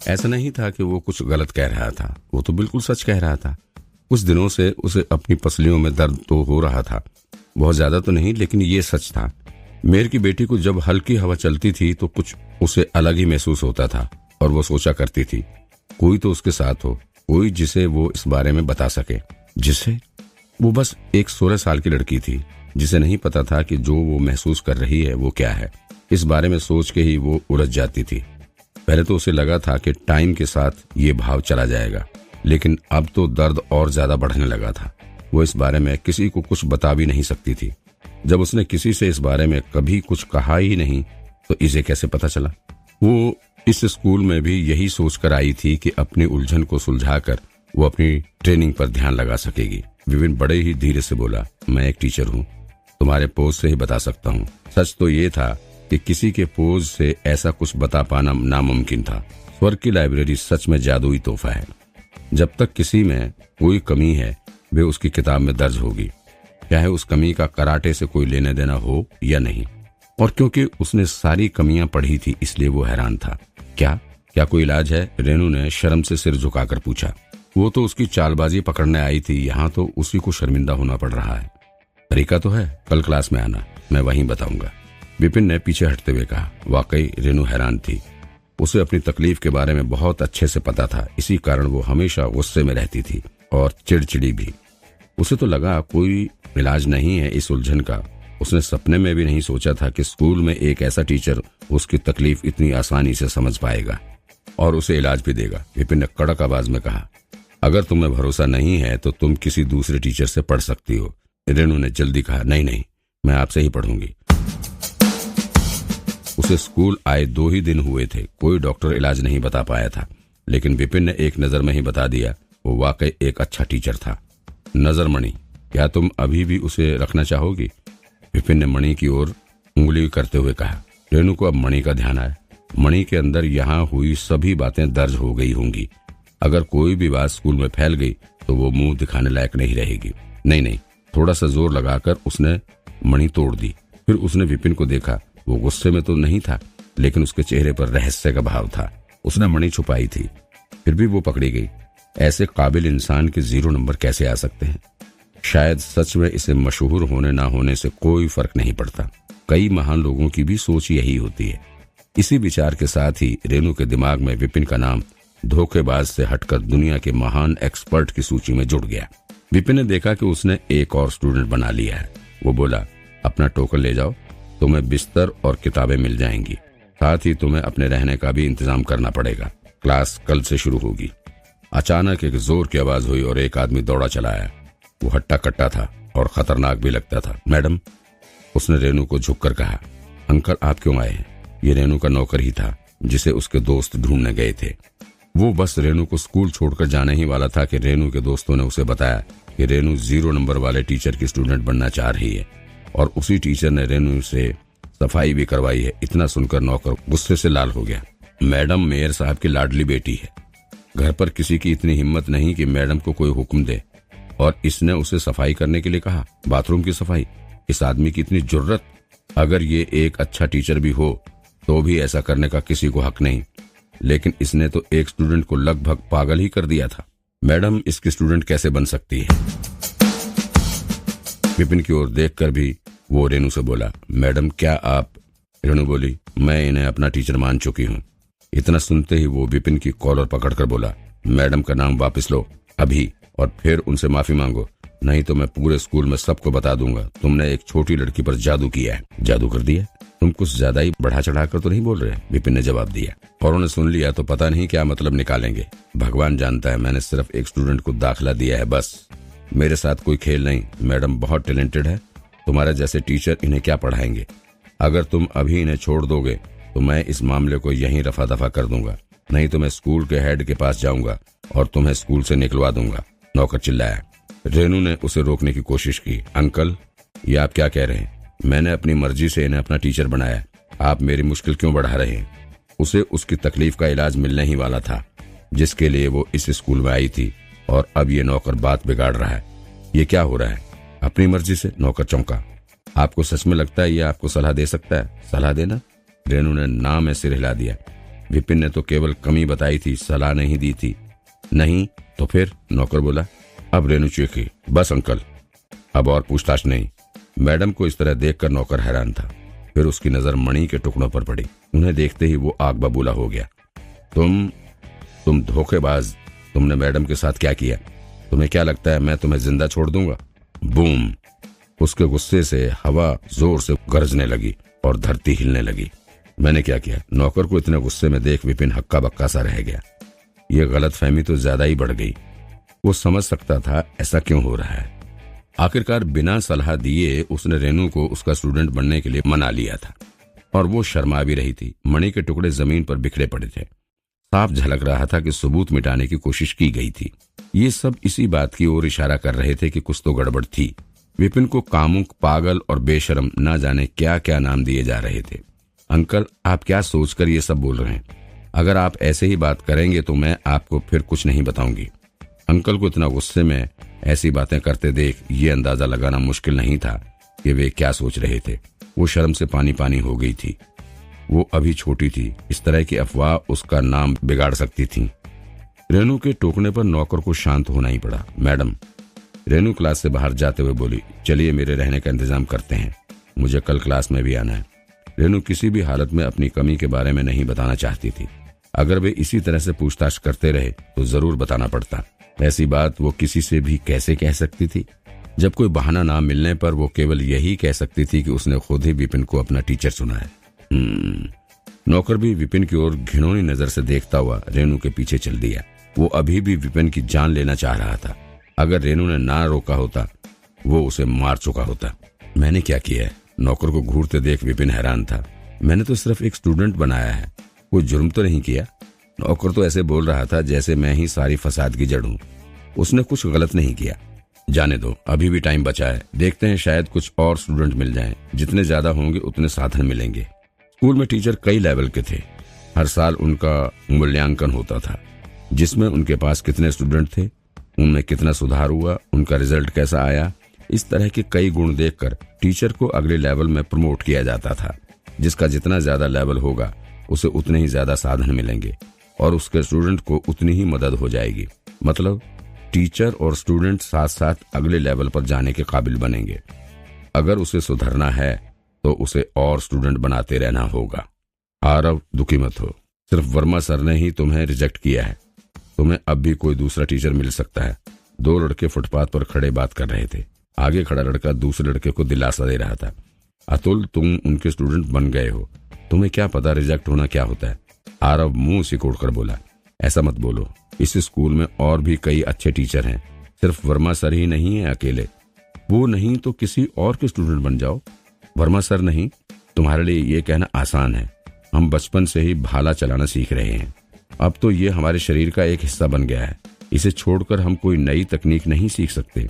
ऐसा नहीं था कि वो कुछ गलत कह रहा था, वो तो बिल्कुल सच कह रहा था। कुछ दिनों से उसे अपनी पसलियों में दर्द तो हो रहा था, बहुत ज्यादा तो नहीं, लेकिन ये सच था। मेयर की बेटी को जब हल्की हवा चलती थी तो कुछ उसे अलग ही महसूस होता था और वो सोचा करती थी कोई तो उसके साथ हो, कोई जिसे वो इस बारे में बता सके। जिसे वो बस एक 16 साल की लड़की थी जिसे नहीं पता था कि जो वो महसूस कर रही है वो क्या है। इस बारे में सोच के ही वो उलझ जाती थी। पहले तो उसे लगा था कि टाइम के साथ ये भाव चला जाएगा, लेकिन अब तो दर्द और ज्यादा बढ़ने लगा था। वो इस बारे में किसी को कुछ बता भी नहीं सकती थी। जब उसने किसी से इस बारे में कभी कुछ कहा ही नहीं तो इसे कैसे पता चला। वो इस स्कूल में भी यही सोचकर आई थी कि अपनी उलझन को सुलझाकर वो अपनी ट्रेनिंग पर ध्यान लगा सकेगी। विपिन बड़े ही धीरे से बोला, मैं एक टीचर हूँ, तुम्हारे पोज से ही बता सकता हूँ। सच तो ये था कि किसी के पोज से ऐसा कुछ बता पाना नामुमकिन था। स्वर्ग की लाइब्रेरी सच में जादुई तोहफा है। जब तक किसी में कोई कमी है वे उसकी किताब में दर्ज होगी, चाहे उस कमी का कराटे से कोई लेने देना हो या नहीं। और क्योंकि उसने सारी कमियां पढ़ी थी इसलिए वो हैरान था। क्या कोई इलाज है? रेनू ने शर्म से सिर झुकाकर पूछा। वो तो उसकी चालबाजी पकड़ने आई थी, यहाँ तो उसी को शर्मिंदा होना पड़ रहा है। तरीका तो है, कल क्लास में आना, मैं वहीं बताऊंगा। विपिन ने पीछे हटते हुए कहा। वाकई रेनू हैरान थी। उसे अपनी तकलीफ के बारे में बहुत अच्छे से पता था, इसी कारण वो हमेशा गुस्से में रहती थी और चिड़चिड़ी भी। उसे तो लगा कोई इलाज नहीं है इस उलझन का। उसने सपने में भी नहीं सोचा था कि स्कूल में एक ऐसा टीचर उसकी तकलीफ इतनी आसानी से समझ पाएगा और उसे इलाज भी देगा। विपिन ने कड़क आवाज में कहा, अगर तुम्हें भरोसा नहीं है तो तुम किसी दूसरे टीचर से पढ़ सकती हो। रेनू ने जल्दी कहा, नहीं, मैं आपसे ही पढ़ूंगी। उसे स्कूल आए 2 ही दिन हुए थे, कोई डॉक्टर इलाज नहीं बता पाया था, लेकिन विपिन ने एक नजर में ही बता दिया वो वाकई एक अच्छा टीचर था। नजर मणि, क्या तुम अभी भी उसे रखना चाहोगी? विपिन ने मणि की ओर उंगली करते हुए कहा। रेनू को अब मणि का ध्यान आया। मणि के अंदर यहाँ हुई सभी बातें दर्ज हो गई होंगी। अगर कोई भी बात स्कूल में फैल गई तो वो मुंह दिखाने लायक नहीं रहेगी। नहीं, थोड़ा सा जोर लगाकर उसने मणि तोड़ दी। फिर उसने विपिन को देखा। वो गुस्से में तो नहीं था, लेकिन उसके चेहरे पर रहस्य का भाव था। उसने मणि छुपाई थी, फिर भी वो पकड़ी गई। ऐसे काबिल इंसान के 0 नंबर कैसे आ सकते हैं? शायद सच में इसे मशहूर होने ना होने से कोई फर्क नहीं पड़ता। कई महान लोगों की भी सोच यही होती है। इसी विचार के साथ ही रेनू के दिमाग में विपिन का नाम धोखेबाज से हटकर दुनिया के महान एक्सपर्ट की सूची में जुड़ गया। विपिन ने देखा कि उसने एक और स्टूडेंट बना लिया है। वो बोला, अपना टोकन ले जाओ, तुम्हें बिस्तर और किताबें मिल जाएंगी, साथ ही तुम्हें अपने रहने का भी इंतजाम करना पड़ेगा। क्लास कल से शुरू होगी। अचानक एक जोर की आवाज हुई और एक आदमी दौड़ा चला आया। वो हट्टा कट्टा था और खतरनाक भी लगता था। मैडम, उसने रेनू को झुककर कहा। अंकल, आप क्यों आए हैं? ये रेनू का नौकर ही था जिसे उसके दोस्त ढूंढने गए थे। वो बस रेनू को स्कूल छोड़कर जाने ही वाला था कि रेनू के दोस्तों ने उसे बताया कि रेनू 0 नंबर वाले टीचर की स्टूडेंट बनना चाह रही है और उसी टीचर ने रेनू से सफाई भी करवाई है। इतना सुनकर नौकर गुस्से से लाल हो गया। मैडम मेयर साहब की लाडली बेटी है। घर पर किसी की इतनी हिम्मत नहीं कि मैडम को कोई हुक्म दे, और इसने उसे सफाई करने के लिए कहा। बाथरूम की सफाई? इस आदमी की इतनी जुर्रत! अगर ये एक अच्छा टीचर भी हो तो भी ऐसा करने का किसी को हक नहीं, लेकिन इसने तो एक स्टूडेंट को लगभग पागल ही कर दिया था। मैडम इसकी स्टूडेंट कैसे बन सकती है? विपिन की ओर देखकर भी वो रेनू से बोला, मैडम क्या आप? रेनू बोली, मैं इन्हें अपना टीचर मान चुकी हूँ। इतना सुनते ही वो विपिन की कॉलर पकड़कर बोला, मैडम का नाम वापस लो अभी, और फिर उनसे माफी मांगो, नहीं तो मैं पूरे स्कूल में सबको बता दूंगा तुमने एक छोटी लड़की पर जादू किया है। जादू कर दिया? तुम कुछ ज्यादा ही बढ़ा चढ़ाकर तो नहीं बोल रहे? विपिन ने जवाब दिया। और उन्होंने सुन लिया तो पता नहीं क्या मतलब निकालेंगे। भगवान जानता है, मैंने सिर्फ एक स्टूडेंट को दाखिला दिया है बस। मेरे साथ कोई खेल नहीं। मैडम बहुत टैलेंटेड है, तुम्हारे जैसे टीचर इन्हें क्या पढ़ाएंगे। अगर तुम अभी इन्हें छोड़ दोगे तो मैं इस मामले को यहीं रफा दफा कर दूंगा, नहीं तो मैं स्कूल के हेड के पास जाऊंगा और तुम्हें स्कूल से निकलवा दूंगा। नौकर चिल्लाया। रेनू ने उसे रोकने की कोशिश की। अंकल, ये आप क्या कह रहे हैं? मैंने अपनी मर्जी से इन्हें अपना टीचर बनाया, आप मेरी मुश्किल क्यों बढ़ा रहे हैं? उसे उसकी तकलीफ का इलाज मिलने ही वाला था जिसके लिए वो इस स्कूल में आई थी, और अब ये नौकर बात बिगाड़ रहा है। ये क्या हो रहा है? अपनी मर्जी से? नौकर चौंका। आपको सच में लगता है ये आपको सलाह दे सकता है? सलाह देना? रेनू ने ना में सिर हिला दिया। विपिन ने तो केवल कमी बताई थी, सलाह नहीं दी थी। नहीं तो फिर? नौकर बोला। अब रेनू चीखी, बस अंकल, अब और पूछताछ नहीं। मैडम को इस तरह देखकर नौकर हैरान था। फिर उसकी नजर मणि के टुकड़ों पर पड़ी। उन्हें देखते ही वो आग बबूला हो गया। तुम धोखेबाज, तुमने मैडम के साथ क्या किया? तुम्हें क्या लगता है मैं तुम्हें जिंदा छोड़ दूंगा? बूम! उसके गुस्से से हवा जोर से गरजने लगी और धरती हिलने लगी। मैंने क्या किया? नौकर को इतने गुस्से में देख विपिन हक्का बक्का सा रह गया। ये गलतफहमी तो ज्यादा ही बढ़ गई। वो समझ सकता था ऐसा क्यों हो रहा है। आखिरकार बिना सलाह दिए उसने रेनू को उसका स्टूडेंट बनने के लिए मना लिया था और वो शर्मा भी रही थी। मणि के टुकड़े जमीन पर बिखरे पड़े थे। साफ झलक रहा था कि सबूत मिटाने की कोशिश की गई थी। ये सब इसी बात की ओर इशारा कर रहे थे कि कुछ तो गड़बड़ थी। विपिन को कामुक, पागल और बेशरम न जाने क्या क्या नाम दिए जा रहे थे। अंकल, आप क्या सोचकर ये सब बोल रहे हैं? अगर आप ऐसे ही बात करेंगे तो मैं आपको फिर कुछ नहीं बताऊंगी। अंकल को इतना गुस्से में ऐसी बातें करते देख ये अंदाजा लगाना मुश्किल नहीं था कि वे क्या सोच रहे थे। वो शर्म से पानी पानी हो गई थी। वो अभी छोटी थी, इस तरह की अफवाह उसका नाम बिगाड़ सकती थी। रेनू के टोकने पर नौकर को शांत होना ही पड़ा। मैडम, रेनू क्लास से बाहर जाते हुए बोली, चलिए मेरे रहने का इंतजाम करते हैं, मुझे कल क्लास में भी आना है। रेनू किसी भी हालत में अपनी कमी के बारे में नहीं बताना चाहती थी। अगर वे इसी तरह से पूछताछ करते रहे तो जरूर बताना पड़ता। ऐसी बात वो किसी से भी कैसे कह सकती थी? जब कोई बहाना ना मिलने पर वो केवल यही कह सकती थी कि उसने खुद ही विपिन को अपना टीचर चुना है। नौकर भी विपिन की ओर घिनौनी नजर से देखता हुआ रेनू के पीछे चल दिया। वो अभी भी विपिन की जान लेना चाह रहा था। अगर रेनू ने ना रोका होता वो उसे मार चुका होता। मैंने क्या किया है? नौकर को घूरते देख विपिन हैरान था। मैंने तो सिर्फ एक स्टूडेंट बनाया है, कोई जुर्म तो नहीं किया। नौकर तो ऐसे बोल रहा था जैसे मैं ही सारी फसाद की जड़ हूँ। उसने कुछ गलत नहीं किया। जाने दो, अभी भी टाइम बचा है। देखते हैं शायद कुछ और स्टूडेंट मिल जाएं। जितने ज्यादा होंगे उतने साधन मिलेंगे। स्कूल में टीचर कई लेवल के थे। हर साल उनका मूल्यांकन होता था, जिसमें उनके पास कितने स्टूडेंट थे, उनमें कितना सुधार हुआ, उनका रिजल्ट कैसा आया। इस तरह के कई गुण देखकर टीचर को अगले लेवल में प्रमोट किया जाता था। जिसका जितना ज्यादा लेवल होगा उसे उतने ही ज्यादा साधन मिलेंगे और उसके स्टूडेंट को उतनी ही मदद हो जाएगी। मतलब टीचर और स्टूडेंट साथ साथ अगले लेवल पर जाने के काबिल बनेंगे। अगर उसे सुधरना है तो उसे और स्टूडेंट बनाते रहना होगा। आरव, दुखी मत हो। सिर्फ वर्मा सर ने ही तुम्हें रिजेक्ट किया है। तुम्हें अब भी कोई दूसरा टीचर मिल सकता है। दो लड़के फुटपाथ पर खड़े बात कर रहे थे। आगे खड़ा लड़का दूसरे लड़के को दिलासा दे रहा था। अतुल, तुम उनके स्टूडेंट बन गए हो। तुम्हें क्या पता रिजेक्ट होना क्या होता है? आरव मुंह सिकोड़कर बोला, ऐसा मत बोलो। इस स्कूल में और भी कई अच्छे टीचर हैं। सिर्फ वर्मा सर ही नहीं है अकेले। वो नहीं तो किसी और के स्टूडेंट बन जाओ। वर्मा सर नहीं, तुम्हारे लिए ये कहना आसान है। हम बचपन से ही भाला चलाना सीख रहे हैं। अब तो ये हमारे शरीर का एक हिस्सा बन गया है। इसे छोड़कर हम कोई नई तकनीक नहीं सीख सकते।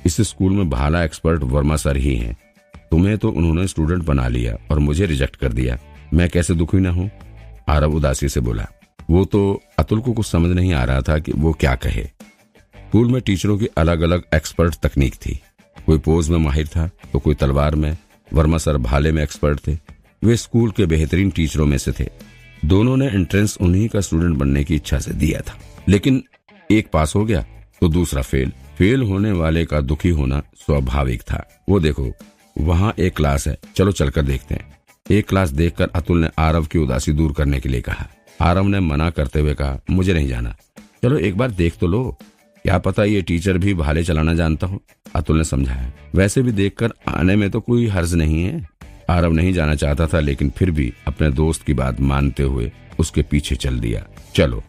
इस स्कूल में भाला एक्सपर्ट वर्मा सर ही हैं। तुम्हें तो उन्होंने स्टूडेंट बना लिया और मुझे रिजेक्ट कर दिया। मैं कैसे दुखी ना हूँ? आरव उदासी से बोला। वो तो अतुल को कुछ समझ नहीं आ रहा था कि वो क्या कहे। स्कूल में टीचरों की अलग अलग एक्सपर्ट तकनीक थी। कोई पोज में माहिर था तो कोई तलवार में। वर्मा सर भाले में एक्सपर्ट थे। वे स्कूल के बेहतरीन टीचरों में से थे। दोनों ने एंट्रेंस उन्हीं का स्टूडेंट बनने की इच्छा से दिया था, लेकिन एक पास हो गया तो दूसरा फेल। फेल होने वाले का दुखी होना स्वाभाविक था। वो देखो, वहाँ एक क्लास है, चलो चलकर देखते हैं। एक क्लास देखकर अतुल ने आरव की उदासी दूर करने के लिए कहा। आरव ने मना करते हुए कहा, मुझे नहीं जाना। चलो एक बार देख तो लो, क्या पता ये टीचर भी भाले चलाना जानता हो। अतुल ने समझाया। वैसे भी देखकर आने में तो कोई हर्ज नहीं है। आरव नहीं जाना चाहता था, लेकिन फिर भी अपने दोस्त की बात मानते हुए उसके पीछे चल दिया। चलो।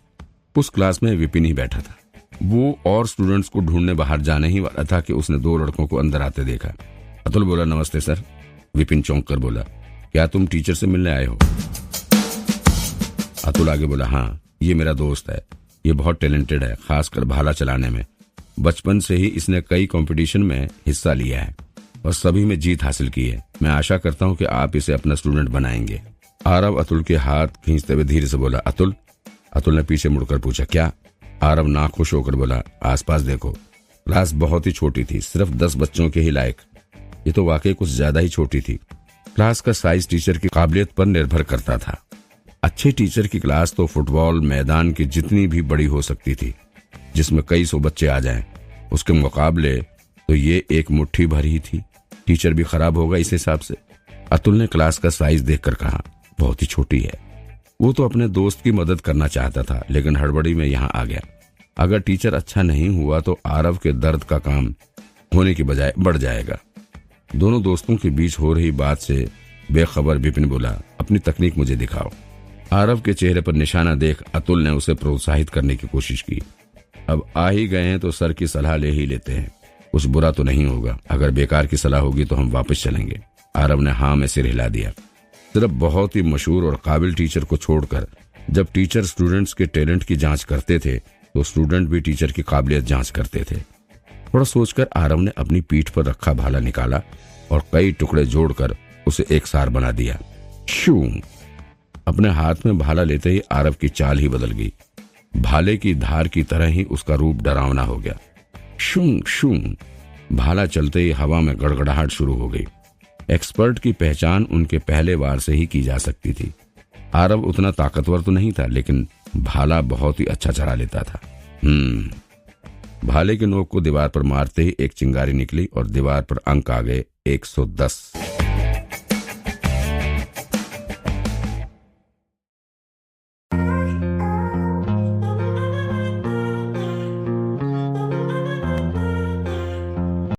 उस क्लास में विपिन ही बैठा था। वो और स्टूडेंट्स को ढूंढने बाहर जाने ही वाला था कि उसने दो लड़कों को अंदर आते देखा। अतुल बोला, नमस्ते सर। विपिन चौंक कर बोला, क्या तुम टीचर से मिलने आए हो? अतुल आगे बोला, हाँ, ये मेरा दोस्त है। ये बहुत टैलेंटेड है, खासकर भाला चलाने में। बचपन से ही इसने कई कंपटीशन में हिस्सा लिया है और सभी में जीत हासिल की है। मैं आशा करता हूँ कि आप इसे अपना स्टूडेंट बनाएंगे। आरव अतुल के हाथ खींचते हुए धीरे से बोला, अतुल। अतुल ने पीछे मुड़कर पूछा, क्या? आरव नाखुश होकर बोला, आसपास देखो। क्लास बहुत ही छोटी थी, सिर्फ 10 बच्चों के ही लायक। ये तो वाकई कुछ ज्यादा ही छोटी थी। क्लास का साइज टीचर की काबिलियत पर निर्भर करता था। अच्छे टीचर की क्लास तो फुटबॉल मैदान की जितनी भी बड़ी हो सकती थी, जिसमें कई सौ बच्चे आ जाएं, उसके मुकाबले तो ये एक मुट्ठी भर ही थी। टीचर भी खराब होगा इस हिसाब से। अतुल ने क्लास का साइज देखकर कहा, बहुत ही छोटी है। वो तो अपने दोस्त की मदद करना चाहता था, लेकिन हड़बड़ी में यहाँ आ गया। अगर टीचर अच्छा नहीं हुआ तो आरव के दर्द का काम होने की बजाय बढ़ जाएगा। दोनों दोस्तों के बीच हो रही बात से बेखबर विपिन बोला, अपनी तकनीक मुझे दिखाओ। आरव के चेहरे पर निशाना देख अतुल ने उसे प्रोत्साहित करने की कोशिश की। अब आ ही गए हैं तो सर की सलाह ले ही लेते हैं, कुछ बुरा तो नहीं होगा। अगर बेकार की सलाह होगी तो हम वापस चलेंगे। आरव ने हाँ में सिर हिला दिया। सिर्फ बहुत ही मशहूर और काबिल टीचर को छोड़कर जब टीचर स्टूडेंट्स के टैलेंट की जांच करते थे तो स्टूडेंट भी टीचर की काबिलियत जांच करते थे। थोड़ा सोचकर आरव ने अपनी पीठ पर रखा भाला निकाला और कई टुकड़े जोड़कर उसे एक सार बना दिया। शू! अपने हाथ में भाला लेते ही आरव की चाल ही बदल गई। भाले की धार की तरह ही उसका रूप डरावना हो गया। शूं शूं! भाला चलते ही हवा में गड़गड़ाहट शुरू हो गई। एक्सपर्ट की पहचान उनके पहले वार से ही की जा सकती थी। आरव उतना ताकतवर तो नहीं था, लेकिन भाला बहुत ही अच्छा चला लेता था। भाले के नोक को दीवार पर मारते ही एक चिंगारी निकली और दीवार पर अंक आ गए 110।